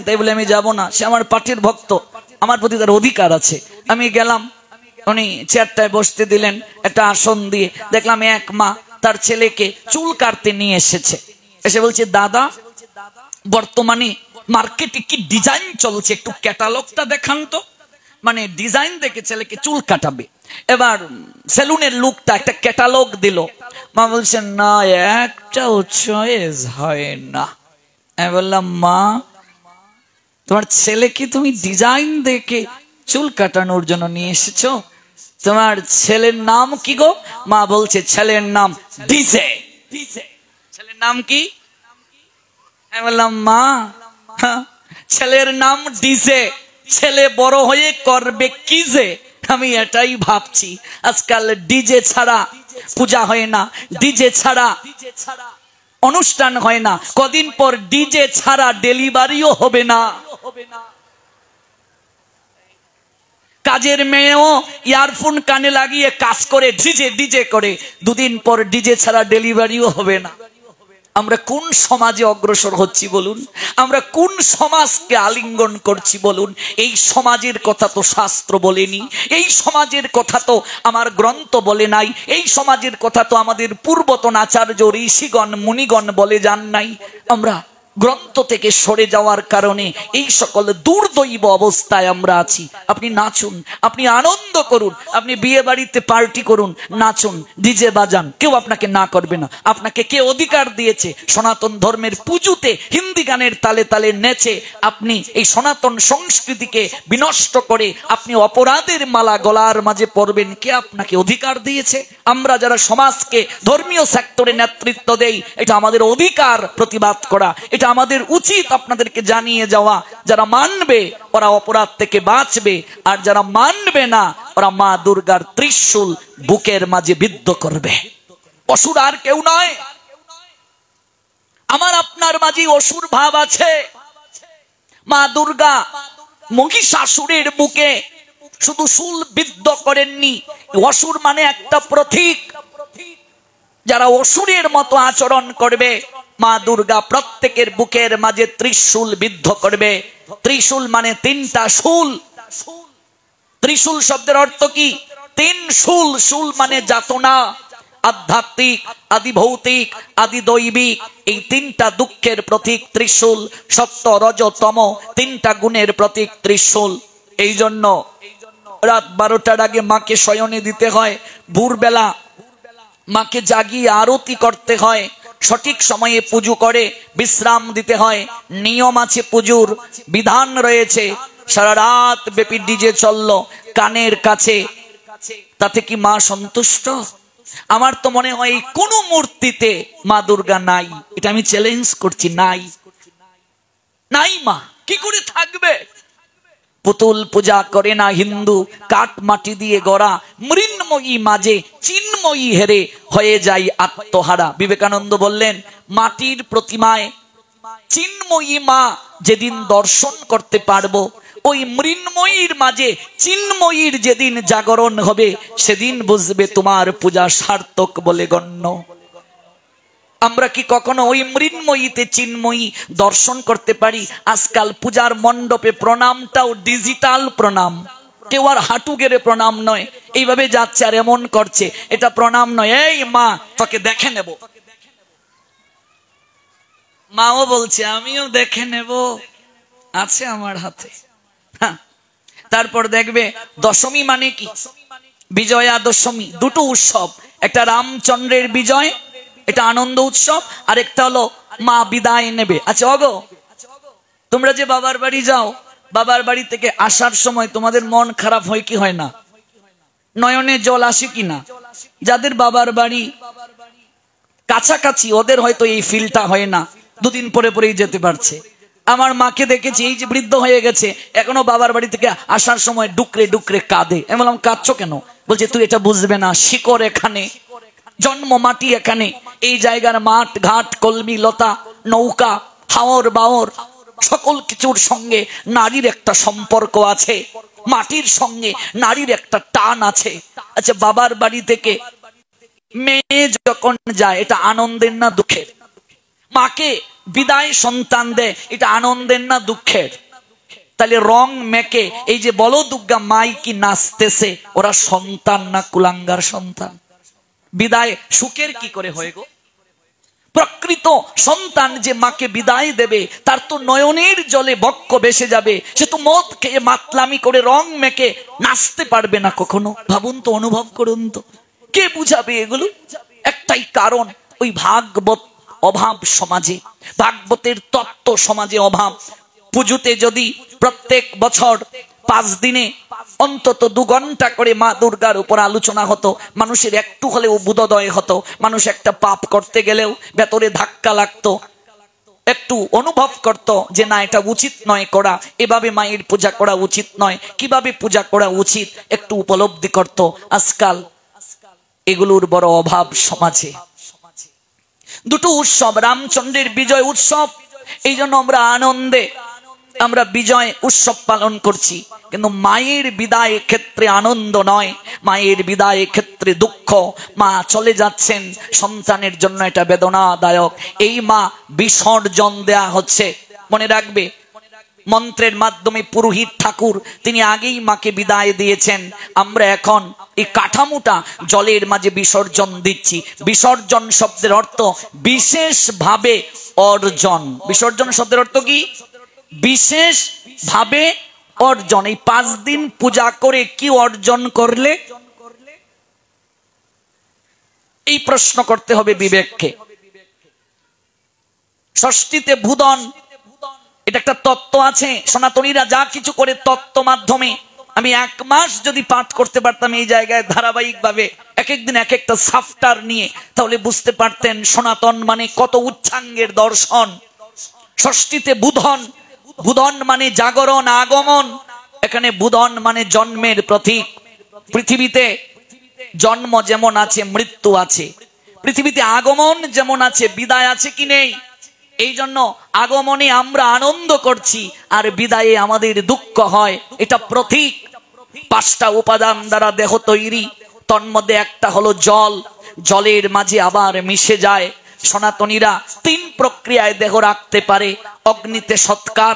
তাই বলে আমি যাব না, সে আমার পার্টির ভক্ত, আমার প্রতি তার অধিকার আছে। আমি গেলাম, উনি চেয়ারটায় বসতে দিলেন, একটা আসন দিয়ে। দেখলাম এক মা তার ছেলেকে চুল কাটতে নিয়ে এসেছে। এসে বলছে, দাদা বর্তমানে মার্কেটে কি ডিজাইন চলছে, একটু ক্যাটালগটা দেখান তো। মানে ডিজাইন দেখে ছেলেকে চুল কাটাবে। এবার সেলুনের লুকটা একটা ক্যাটালগ দিল। মা বলছেন, না একটাও চয়েস হয় না। আমি বললাম, মা তোমার ছেলেকে তুমি ডিজাইন দেখে চুল কাটানোর জন্য নিয়ে এসেছো? তোমার ছেলের নাম কি গো? মা বলছে, ছেলের নাম ডিজে। ছেলের নাম কি? আমি বললাম, মা ছেলের নাম ডিজে, ছেলে বড় হয়ে করবে কি যে? আমি এটাই ভাবছি। আজকাল ডিজে ছাড়া পূজা হয় না, ডিজে ছাড়া অনুষ্ঠান হয় না, কদিন পর ডিজে ছাড়া ডেলিভারিও হবে না। কাজের মেয়েও ইয়ারফোন কানে লাগিয়ে কাজ করে, ডিজে ডিজে করে, দুদিন পর ডিজে ছাড়া ডেলিভারিও হবে না। আমরা কোন সমাজে অগ্রসর হচ্ছি বলুন? আমরা কোন সমাজকে আলিঙ্গন করছি বলুন? এই সমাজের কথা তো শাস্ত্র বলেনি, এই সমাজের কথা তো আমার গ্রন্থ বলে নাই, এই সমাজের কথা তো আমাদের পূর্বতন আচার্য ঋষিগণ মুনিগণ বলে যান নাই। আমরা গ্রন্থ থেকে সরে যাওয়ার কারণে এই সকল দুর্দৈব অবস্থায় আমরা আছি। আপনি নাচুন, আপনি আনন্দ করুন, আপনি বিয়ে বাড়িতে পার্টি করুন, নাচুন, ডিজে বাজান, কেউ আপনাকে না করবে না। আপনাকে কে অধিকার দিয়েছে সনাতন ধর্মের পুজোতে হিন্দি গানের তালে তালে নেচে আপনি এই সনাতন সংস্কৃতিকে বিনষ্ট করে আপনি অপরাধের মালা গলার মাঝে পরবেন? কে আপনাকে অধিকার দিয়েছে? আমরা যারা সমাজকে ধর্মীয় সেক্টরে নেতৃত্ব দেই, এটা আমাদের অধিকার প্রতিবাদ করা, এটা আমাদের উচিত আপনাদেরকে জানিয়ে যাওয়া। যারা মানবে ওরা অপরাধ থেকে বাঁচবে, আর যারা মানবে না ওরা মা দুর্গার ত্রিশূল বুকের মাঝে বিদ্ধ করবে। অসুর আর কেউ নয়, আমার আপনার মাঝে অসুর ভাব আছে। মা দুর্গা মহিষাসুরের বুকে শুধু শুল বিদ্ধ করেননি, অসুর মানে একটা প্রতীক। যারা অসুরের মতো আচরণ করবে মা দুর্গা প্রত্যেকের বুকের মাঝে ত্রিশূল বিদ্ধ করবে। ত্রিশূল মানে তিনটা শুল। ত্রিশূল শব্দের অর্থ কি? তিন শুল। শুল মানে যাতনা, আধ্যাত্মিক, আদি ভৌতিক, আদি দৈবিক, এই তিনটা দুঃখের প্রতীক ত্রিশূল। সত্য রজ তম তিনটা গুণের প্রতীক ত্রিশূল। এই জন্য রাত 12টার আগে মাকে শয়নে দিতে হয়, ভোরবেলা মাকে জাগিয়ে আরতি করতে হয়, সঠিক সময়ে পুজো করে বিশ্রাম দিতে হয়। নিয়ম আছে, পুজোর বিধান রয়েছে। সারা রাত ব্যাপী ডিজে চললো কানের কাছে, তাতে কি মা সন্তুষ্ট? আমার তো মনে হয় কোন মূর্তিতে মা দুর্গা নাই। এটা আমি চ্যালেঞ্জ করছি, নাই, নাই। মা কি করে থাকবে? পুতুল পূজা করে না হিন্দু, কাঠ মাটি দিয়ে গড়া মৃন্ময়ী মাঝে চিন্ময়ী হেরে হয়ে যায় আত্মহারা। বিবেকানন্দ বললেন, মাটির প্রতিমায় চিন্ময়ী মা যেদিন দর্শন করতে পারবো, ওই মৃন্ময়ীর মাঝে চিন্ময়ীর যেদিন জাগরণ হবে, সেদিন বুঝবে তোমার পূজা সার্থক বলে গণ্য। আমরা কি কখনো ওই মৃন্ময়ীতে চিন্ময়ী দর্শন করতে পারি? আজকাল পূজার মণ্ডপে প্রণামটাও ডিজিটাল প্রণাম। কেউ আর হাঁটু গেড়ে প্রণাম নয়, এইভাবে যাচ্ছে আর এমন করছে, এটা প্রণাম নয়। এই মা, তোকে দেখে নেব। মাও বলছে, আমিও দেখে নেব, আছে আমার হাতে। তারপর দেখবে দশমী মানে কি? বিজয়া দশমী, দুটো উৎসব। একটা রামচন্দ্রের বিজয়, এটা আনন্দ উৎসব, আর একটা হলো মা বিদায় নেবে। আচ্ছা ওগো, তোমরা যে বাবার বাড়ি যাও, বাবার বাড়ি থেকে আসার সময় তোমাদের মন খারাপ হয় কি হয় না? নয়নে জল আসে কি না? যাদের বাবার বাড়ি কাছাকাছি ওদের হয়তো এই ফিলটা হয় না, দুদিন পরে পরেই যেতে পারছে। আমার মাকে দেখেছি, এই যে বৃদ্ধ হয়ে গেছে, এখনো বাবার বাড়ি থেকে আসার সময় ডুকরে ডুকরে কাঁদে। আমি বললাম, কাঁদছো কেন? বলছে, তুই এটা বুঝবে না, শিকড় এখানে, জন্ম মাটি এখানে, এই জায়গার মাঠ ঘাট কলমি লতা নৌকা হাওর বাওর সকল কিছুর সঙ্গে নারীর একটা সম্পর্ক আছে, মাটির সঙ্গে নারীর একটা টান আছে। আচ্ছা, বাবার বাড়ি থেকে মেয়ে যখন যায়, এটা আনন্দের না দুঃখের? মাকে বিদায় সন্তান দেয়, এটা আনন্দের না দুঃখের? তাহলে রং মেকে এই যে বলো দুর্গা মাই কি নাচতেছে, ওরা সন্তান না কুলাঙ্গার সন্তান? বিদায় সুখের কি করে হয়ে গো? প্রকৃত সন্তান যে মাকে বিদায় দেবে তার তো নয়নের জলে বক্ষ ভেসে যাবে, সে তো মদ খেয়ে মাতলামি করে রং মেকে নাচতে পারবে না কখনো। ভাবুন তো, অনুভব করুন তো, কে বুঝাবে এগুলো? একটাই কারণ, ওই ভাগবত অভাব সমাজে, ভাগবতের তত্ত্ব সমাজে অভাব। পুজোতে যদি প্রত্যেক বছর 5 দিনে অন্তত 2 ঘন্টা করে মা দুর্গার উপর আলোচনা হতো, মানুষের একটু হলেও বোধোদয় হতো, মানুষ একটা পাপ করতে গেলেও ভেতরে ধাক্কা লাগতো, একটু অনুভব করত যে না এটা উচিত নয় করা, এভাবে মায়ের পূজা করা উচিত নয়, কিভাবে পূজা করা উচিত একটু উপলব্ধি করত। আজকাল এগুলোর বড় অভাব সমাজে। দুটো উৎসব, রামচন্দ্রের বিজয় উৎসব, এই জন্য আমরা আনন্দে আমরা বিজয় উৎসব পালন করছি, কিন্তু মায়ের বিদায় ক্ষেত্রে আনন্দ নয়, মায়ের বিদায় ক্ষেত্রে দুঃখ। মা চলে যাচ্ছেন, সন্তানের জন্য এটা বেদনাদায়ক। এই মা বিসর্জন দেয়া হচ্ছে, মনে রাখবে মন্ত্রের মাধ্যমে পুরোহিত ঠাকুর তিনি আগেই মাকে বিদায় দিয়েছেন। আমরা এখন এই কাঠামোটা জলের মাঝে বিসর্জন দিচ্ছি। বিসর্জন শব্দের অর্থ বিশেষ ভাবে অর্জন। বিসর্জন শব্দের অর্থ কি? বিশেষ ভাবে অর্জন। এই 5 দিন পূজা করে কি অর্জন করলে, এই প্রশ্ন করতে হবে বিবেককে। ষষ্ঠীতে ভূদন, এটা একটা তত্ত্ব আছে। সনাতনীরা যা কিছু করে তত্ত্ব মাধ্যমে, আমি 1 মাস যদি পাঠ করতে পারতাম এই জায়গায় ধারাবাহিক ভাবে, এক একদিন এক একটা সাফটার নিয়ে, তাহলে বুঝতে পারতেন সনাতন মানে কত উচ্চাঙ্গের দর্শন। ষষ্ঠীতে বুধন, বুধন মানে জাগরণ, আগমন। এখানে বুধন মানে জন্মের প্রতীক। পৃথিবীতে জন্ম যেমন আছে, মৃত্যু আছে। পৃথিবীতে আগমন যেমন আছে, বিদায় আছে কি নেই? এই জন্য আগমনে আমরা আনন্দ করছি, আর বিদায়ে আমাদের দুঃখ হয়। এটা প্রতীক। 5টা উপাদান দ্বারা দেহ তৈরি, তন্মধ্যে একটা হলো জল। জলের মাঝে আবার মিশে যায়। সনাতনীরা 3 প্রক্রিয়ায় দেহ রাখতে পারে: অগ্নিতে সৎকার,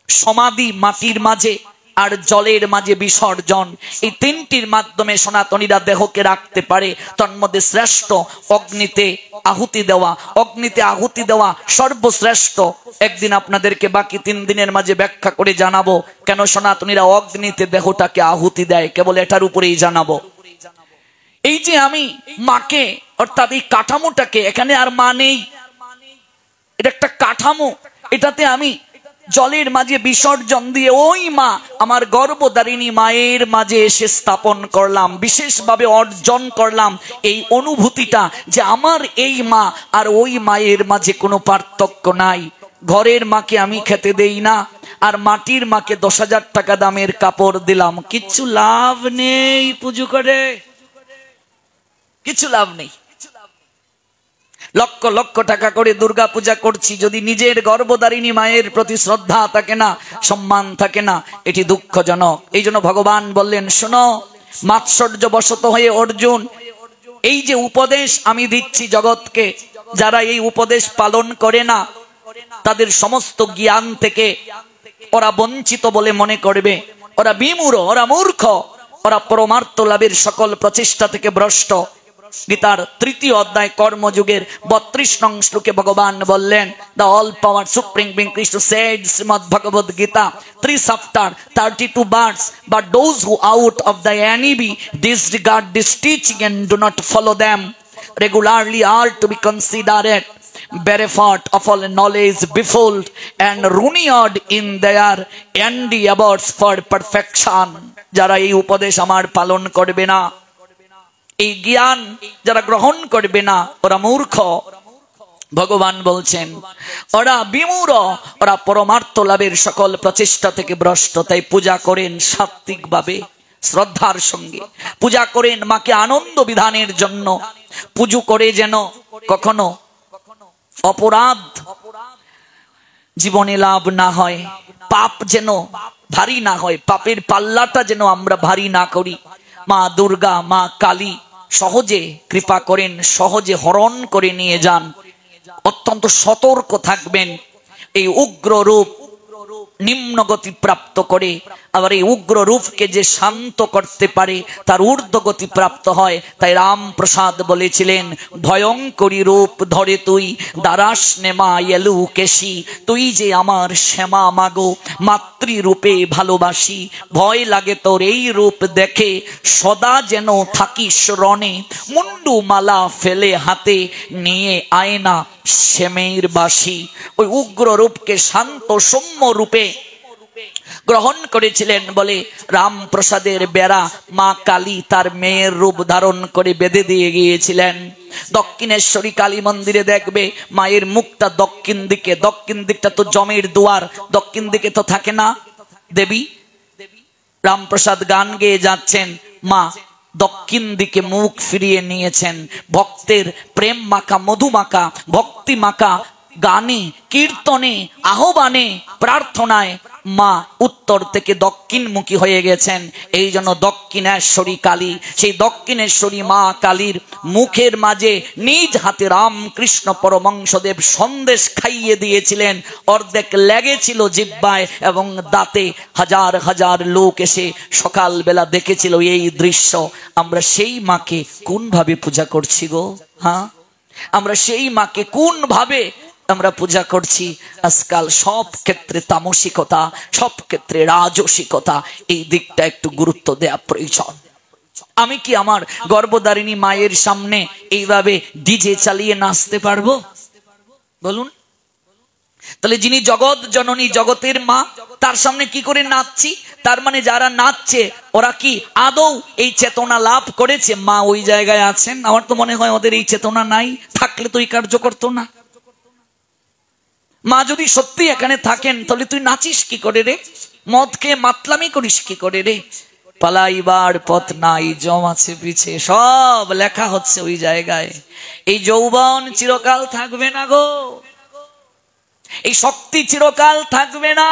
সমাধি মাটির মাঝে, আর জলের মাঝে বিসর্জন। এই 3টির মাধ্যমে সনাতনীরা দেহকে রাখতে পারে। তন্মধ্যে শ্রেষ্ঠ অগ্নিতে আহুতি দেওয়া। অগ্নিতে আহুতি দেওয়া সর্বশ্রেষ্ঠ। একদিন আপনাদেরকে বাকি 3 দিনের মাঝে ব্যাখ্যা করে জানাবো কেন সনাতনীরা অগ্নিতে দেহটাকে আহুতি দেয়, কেবল এটার উপরেই জানাবো। এই যে আমি মাকে, অর্থাৎ এই কাঠামোটাকে, এখানে আর মা নেই, এটা একটা কাঠামো, এটাতে আমি জলের মাঝে বিসর্জন দিয়ে ওই মা, আমার গর্ভধারিণী মায়ের মাঝে এসে স্থাপন করলাম, বিশেষভাবে অর্জন করলাম এই অনুভূতিটা যে আমার এই মা আর ওই মায়ের মাঝে কোনো পার্থক্য নাই। ঘরের মাকে আমি খেতে দেই না, আর মাটির মাকে 10,000 টাকা দামের কাপড় দিলাম, কিচ্ছু লাভ নেই। পুজো করে কিছু লাভ নেই। লক্ষ লক্ষ টাকা করে দুর্গা পূজা করছি, যদি নিজের গর্ভধারিণী মায়ের প্রতি শ্রদ্ধা থাকে না, সম্মান থাকে না, এটি দুঃখজনক। এই জন্য ভগবান বললেন, শোনো, মাৎসর্য বশত হয়ে অর্জুন, এই যে উপদেশ আমি দিচ্ছি জগৎকে, যারা এই উপদেশ পালন করে না, তাদের সমস্ত জ্ঞান থেকে ওরা বঞ্চিত বলে মনে করবে, ওরা বিমূঢ়, ওরা মূর্খ, ওরা পরমার্থ লাভের সকল প্রচেষ্টা থেকে ভ্রষ্ট। গীতার 3য় অধ্যায় কর্মযুগের 32 নং শ্লোকে ভগবান বললেন, the all power supreme being Krishna said, Srimad Bhagavad Gita 3 chapter 32 verse, but those who out of the envy disregard this teaching and do not follow them regularly are to be considered bereft of all knowledge, befooled and ruined in their endeavors for perfection. যারা এই উপদেশ আমার পালন করবে না, এই জ্ঞান যারা গ্রহণ করবে না, ওরা মূর্খ। ভগবান বলছেন ওরা বিমূঢ়, ওরা পরমার্থ লাভের সকল প্রচেষ্টা থেকে ভ্রষ্ট। তাই পূজা করেন সাত্বিক ভাবে, শ্রদ্ধার সঙ্গে পূজা করেন মাকে আনন্দ বিধানের জন্য। পুজো করে যেন কখনো অপরাধ জীবনে লাভ না হয়, পাপ যেন ভারী না হয়, পাপের পাল্লাটা যেন আমরা ভারী না করি। মা দুর্গা, মা কালী সহজে কৃপা করেন, সহজে হরণ করে নিয়ে যান। অত্যন্ত সতর্ক থাকবেন। এই উগ্র রূপ নিম্ন গতি প্রাপ্ত করে, আবার এই উগ্র রূপকে যে শান্ত করতে পারে তার ঊর্ধ্ব গতি প্রাপ্ত হয়। তাই রামপ্রসাদ বলেছিলেন, ভয়ঙ্করী রূপ ধরে তুই দারাস নেমা এলু কেশি, তুই যে আমার শ্যামা মাগো মাতৃরূপে ভালোবাসি। ভয় লাগে তোর এই রূপ দেখে, সদা যেন থাকিস রণে, মুন্ডু মালা ফেলে হাতে নিয়ে আয়না শ্যামের বাসি। ওই উগ্র রূপকে শান্ত সৌম্য রূপে গ্রহণ করেছিলেন বলে রামপ্রসাদের বেড়া মা কালী তার মেয়ের রূপ ধারণ করে বেঁধে দিয়ে গিয়েছিলেন। দক্ষিণেশ্বরী কালী মন্দিরে দেখবে মায়ের মুখটা দক্ষিণ দিকে, দক্ষিণ দিকটা তো জমের দুয়ার, দক্ষিণ দিকে তো থাকে না দেবী। রামপ্রসাদ গান গেয়ে যাচ্ছেন, মা দক্ষিণ দিকে মুখ ফিরিয়ে নিয়েছেন। ভক্তের প্রেম মাখা মধু মাখা ভক্তি মাখা গানে কীর্তনে আহ্বানে প্রার্থনায় মা উত্তর থেকে দক্ষিণমুখী হয়ে গেছেন। এই জন্য দক্ষিণেশ্বরী কালী, সেই দক্ষিণেশ্বরী মা কালীর মুখের মাঝে নিজ হাতে রামকৃষ্ণ পরমহংসদেব সন্দেশ খাইয়ে দিয়েছিলেন। অর্ধেক লেগেছিল জিহ্বায় এবং দাঁতে। হাজার হাজার লোক এসে সকালবেলা দেখেছিল এই দৃশ্য। আমরা সেই মাকে কোন ভাবে পূজা করছি গো? হ্যাঁ, আমরা সেই মাকে কোন ভাবে আমরা পূজা করছি? আজকাল সব ক্ষেত্রে তামসিকতা, সব ক্ষেত্রে রাজসিকতা, এই দিকটা একটু গুরুত্ব দেওয়া প্রয়োজন। আমি কি আমার গর্ভধারিণী মায়ের সামনে এইভাবে ডিজে চালিয়ে নাচতে পারবো? বলুন। তাহলে যিনি জগৎ জননী, জগতের মা, তার সামনে কি করে নাচছি? তার মানে যারা নাচছে ওরা কি আদৌ এই চেতনা লাভ করেছে মা ওই জায়গায় আছেন? আমার তো মনে হয় ওদের এই চেতনা নাই, থাকলে তো এই কার্য করতো না। মা যদি সত্যি এখানে থাকেন তাহলে তুই নাচিস কি করে রে? মদ খেয়ে মাতলামি করিস কি করে রে? পালাইবার পথ নাই জম আছে পিছে, সব লেখা হচ্ছে ওই জায়গায়। এই যৌবন চিরকাল থাকবে না গো, এই শক্তি চিরকাল থাকবে না।